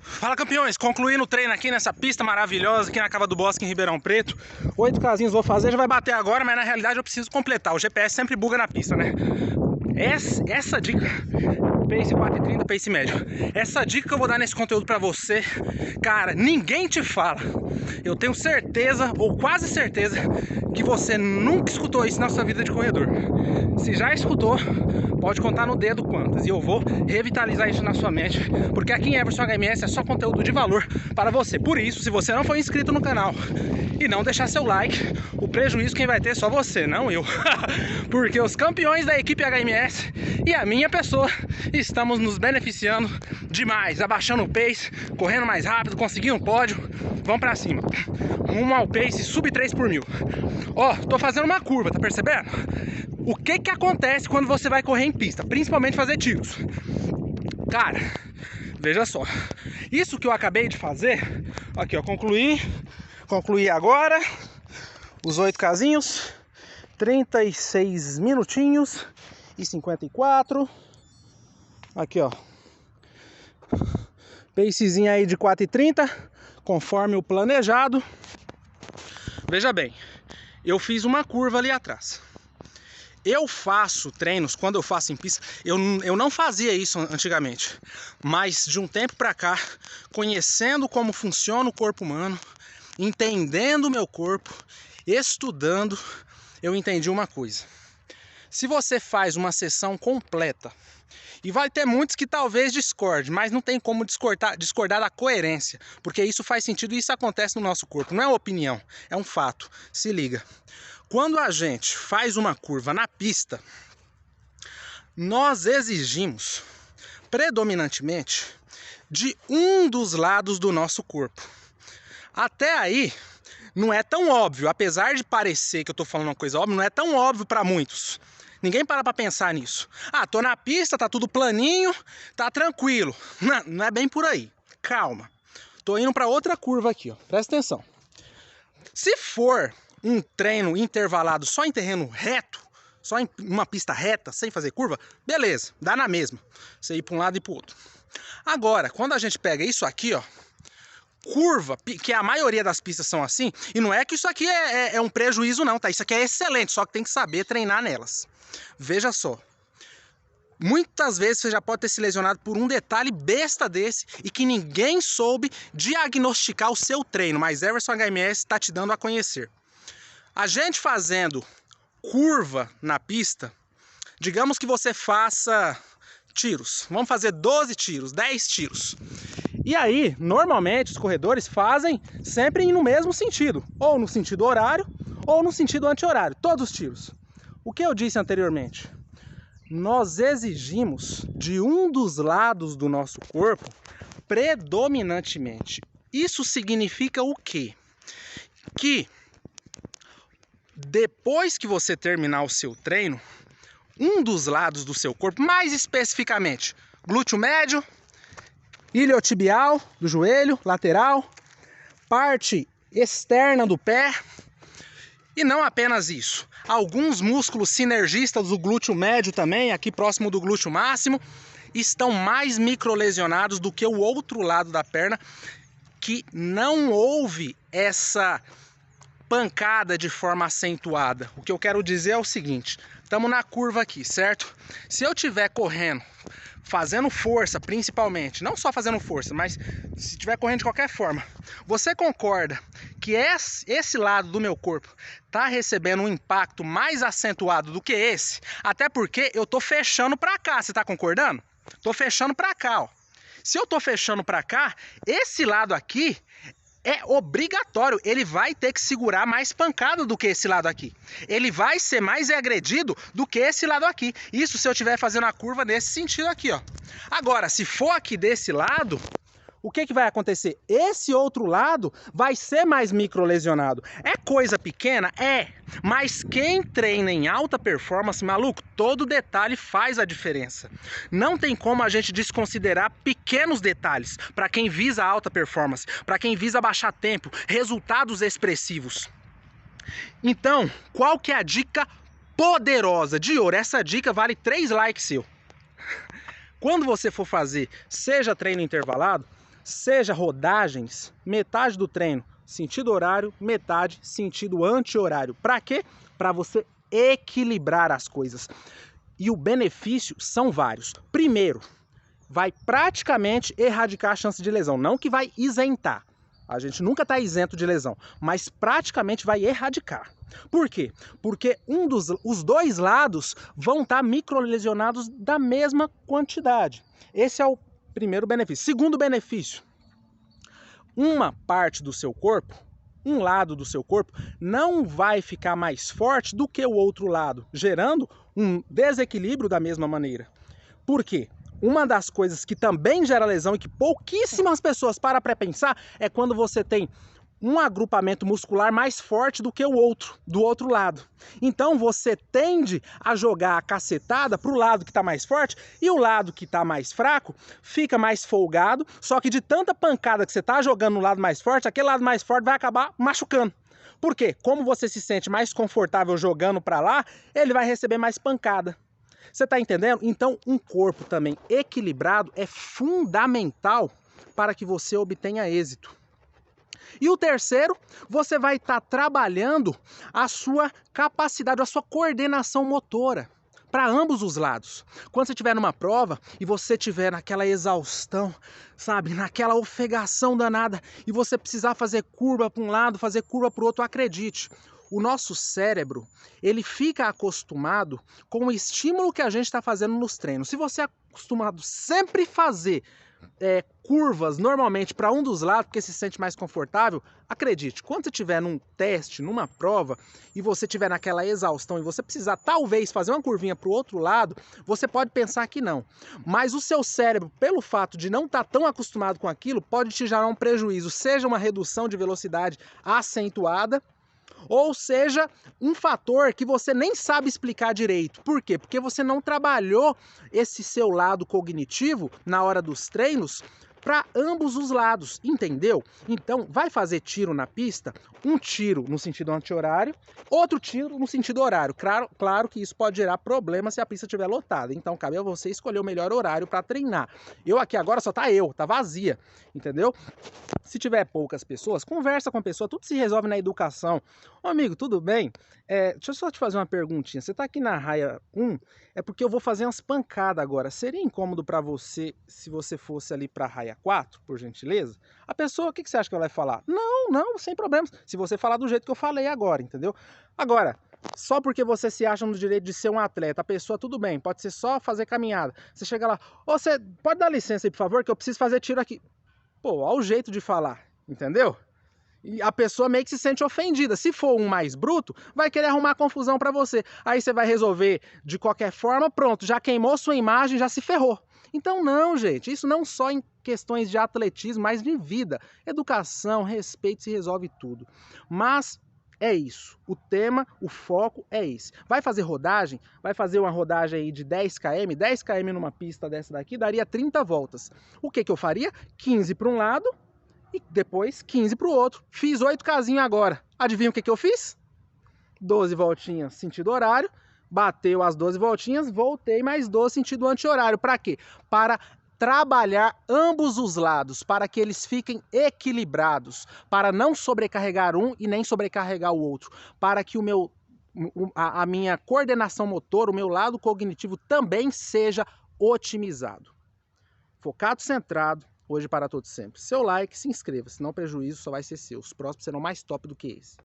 Fala, campeões, concluindo o treino aqui nessa pista maravilhosa aqui na Cava do Bosque em Ribeirão Preto. 8 casinhos vou fazer, já vai bater agora, mas na realidade eu preciso completar. O GPS sempre buga na pista, né? Essa dica, pace 4,30, pace médio. Essa dica que eu vou dar nesse conteúdo pra você, cara, ninguém te fala. Eu tenho certeza, ou quase certeza, que você nunca escutou isso na sua vida de corredor. Se já escutou, pode contar no dedo quantas. E eu vou revitalizar isso na sua mente, porque aqui em Everson HMS é só conteúdo de valor para você. Por isso, se você não for inscrito no canal e não deixar seu like, o prejuízo quem vai ter é só você, não eu. Porque os campeões da equipe HMS e a minha pessoa estamos nos beneficiando demais, abaixando o pace, correndo mais rápido, conseguindo um pódio. Vamos pra cima, rumo ao pace sub 3 por mil. Ó, tô fazendo uma curva, tá percebendo? O que que acontece quando você vai correr em pista, principalmente fazer tiros? Cara, veja só, isso que eu acabei de fazer, aqui ó, concluí agora, os 8 casinhos, 36 minutinhos e 54, aqui ó, pacezinho aí de 4,30, conforme o planejado. Veja bem, eu fiz uma curva ali atrás. Eu faço treinos, quando eu faço em pista, eu não fazia isso antigamente, mas de um tempo pra cá, conhecendo como funciona o corpo humano, entendendo o meu corpo, estudando, eu entendi uma coisa. Se você faz uma sessão completa, e vai ter muitos que talvez discordem, mas não tem como discordar da coerência, porque isso faz sentido e isso acontece no nosso corpo, não é uma opinião, é um fato. Se liga. Quando a gente faz uma curva na pista, nós exigimos predominantemente de um dos lados do nosso corpo. Até aí não é tão óbvio, apesar de parecer que eu estou falando uma coisa óbvia, não é tão óbvio para muitos. Ninguém para pra pensar nisso. Ah, tô na pista, tá tudo planinho, tá tranquilo. Não é bem por aí. Calma. Tô indo para outra curva aqui, ó. Presta atenção. Se for um treino intervalado só em terreno reto, só em uma pista reta, sem fazer curva, beleza, dá na mesma. Você ir para um lado e para o outro. Agora, quando a gente pega isso aqui, ó, curva, que a maioria das pistas são assim, e não é que isso aqui é um prejuízo não, tá? Isso aqui é excelente, só que tem que saber treinar nelas. Veja só. Muitas vezes você já pode ter se lesionado por um detalhe besta desse e que ninguém soube diagnosticar o seu treino, mas Everson HMS está te dando a conhecer. A gente fazendo curva na pista, digamos que você faça tiros. Vamos fazer 12 tiros, 10 tiros. E aí, normalmente, os corredores fazem sempre no mesmo sentido. Ou no sentido horário, ou no sentido anti-horário. Todos os tiros. O que eu disse anteriormente? Nós exigimos de um dos lados do nosso corpo predominantemente. Isso significa o quê? Que depois que você terminar o seu treino, um dos lados do seu corpo, mais especificamente, glúteo médio, iliotibial do joelho, lateral, parte externa do pé, e não apenas isso, alguns músculos sinergistas do glúteo médio também, aqui próximo do glúteo máximo, estão mais microlesionados do que o outro lado da perna, que não houve essa pancada de forma acentuada. O que eu quero dizer é o seguinte, estamos na curva aqui, certo? Se eu estiver correndo, fazendo força principalmente, não só fazendo força, mas se estiver correndo de qualquer forma, você concorda que esse lado do meu corpo está recebendo um impacto mais acentuado do que esse? Até porque eu tô fechando para cá, você está concordando? Tô fechando para cá, ó. Se eu tô fechando para cá, esse lado aqui é obrigatório, ele vai ter que segurar mais pancada do que esse lado aqui. Ele vai ser mais agredido do que esse lado aqui. Isso se eu estiver fazendo a curva nesse sentido aqui, ó. Agora, se for aqui desse lado, o que vai acontecer? Esse outro lado vai ser mais microlesionado. É coisa pequena? É. Mas quem treina em alta performance, maluco, todo detalhe faz a diferença. Não tem como a gente desconsiderar pequenos detalhes para quem visa alta performance, para quem visa baixar tempo, resultados expressivos. Então, qual que é a dica poderosa de ouro? Essa dica vale 3 likes seu. Quando você for fazer, seja treino intervalado, seja rodagens, metade do treino sentido horário, metade sentido anti-horário. Para quê? Para você equilibrar as coisas. E o benefício são vários. Primeiro, vai praticamente erradicar a chance de lesão. Não que vai isentar. A gente nunca está isento de lesão, mas praticamente vai erradicar. Por quê? Porque os dois lados vão estar microlesionados da mesma quantidade. Esse é o primeiro benefício. Segundo benefício, uma parte do seu corpo, um lado do seu corpo, não vai ficar mais forte do que o outro lado, gerando um desequilíbrio da mesma maneira. Por quê? Uma das coisas que também gera lesão e que pouquíssimas pessoas param para pensar é quando você tem um agrupamento muscular mais forte do que o outro, do outro lado. Então você tende a jogar a cacetada para o lado que está mais forte e o lado que está mais fraco fica mais folgado, só que de tanta pancada que você está jogando no lado mais forte, aquele lado mais forte vai acabar machucando. Por quê? Como você se sente mais confortável jogando para lá, ele vai receber mais pancada. Você está entendendo? Então, um corpo também equilibrado é fundamental para que você obtenha êxito. E o terceiro, você vai estar trabalhando a sua capacidade, a sua coordenação motora para ambos os lados. Quando você estiver numa prova e você estiver naquela exaustão, sabe, naquela ofegação danada e você precisar fazer curva para um lado, fazer curva para o outro, acredite, o nosso cérebro, ele fica acostumado com o estímulo que a gente está fazendo nos treinos. Se você é acostumado sempre fazer curvas normalmente para um dos lados, porque se sente mais confortável, acredite, quando você estiver num teste, numa prova, e você estiver naquela exaustão e você precisar talvez fazer uma curvinha para o outro lado, você pode pensar que não. Mas o seu cérebro, pelo fato de não estar tão acostumado com aquilo, pode te gerar um prejuízo, seja uma redução de velocidade acentuada, ou seja, um fator que você nem sabe explicar direito. Por quê? Porque você não trabalhou esse seu lado cognitivo na hora dos treinos para ambos os lados, entendeu? Então, vai fazer tiro na pista, um tiro no sentido anti-horário, outro tiro no sentido horário. Claro que isso pode gerar problema se a pista estiver lotada, então cabe a você escolher o melhor horário para treinar. Eu aqui agora só tá vazia, entendeu? Se tiver poucas pessoas, conversa com a pessoa, tudo se resolve na educação. Ô amigo, tudo bem? Deixa eu só te fazer uma perguntinha. Você tá aqui na raia 1, é porque eu vou fazer umas pancadas agora. Seria incômodo para você se você fosse ali pra raia 4, por gentileza? A pessoa, o que você acha que ela vai falar? Não, sem problemas. Se você falar do jeito que eu falei agora, entendeu? Agora, só porque você se acha no direito de ser um atleta, a pessoa, tudo bem, pode ser só fazer caminhada. Você chega lá, você pode dar licença aí, por favor, que eu preciso fazer tiro aqui. Pô, olha o jeito de falar, entendeu? E a pessoa meio que se sente ofendida. Se for um mais bruto, vai querer arrumar confusão pra você. Aí você vai resolver de qualquer forma, pronto, já queimou sua imagem, já se ferrou. Então não, gente, isso não só em questões de atletismo, mas de vida. Educação, respeito, se resolve tudo. Mas é isso, o tema, o foco é esse. Vai fazer rodagem? Vai fazer uma rodagem aí de 10 km? 10 km numa pista dessa daqui daria 30 voltas. O que eu faria? 15 para um lado e depois 15 para o outro. Fiz 8Kzinho agora. Adivinha o que eu fiz? 12 voltinhas sentido horário, bateu as 12 voltinhas, voltei mais 12 sentido anti-horário. Para quê? Para trabalhar ambos os lados, para que eles fiquem equilibrados, para não sobrecarregar um e nem sobrecarregar o outro, para que a minha coordenação motor, o meu lado cognitivo também seja otimizado. Focado, centrado, hoje para todos sempre. Seu like, se inscreva, senão o prejuízo só vai ser seu. Os próximos serão mais top do que esse.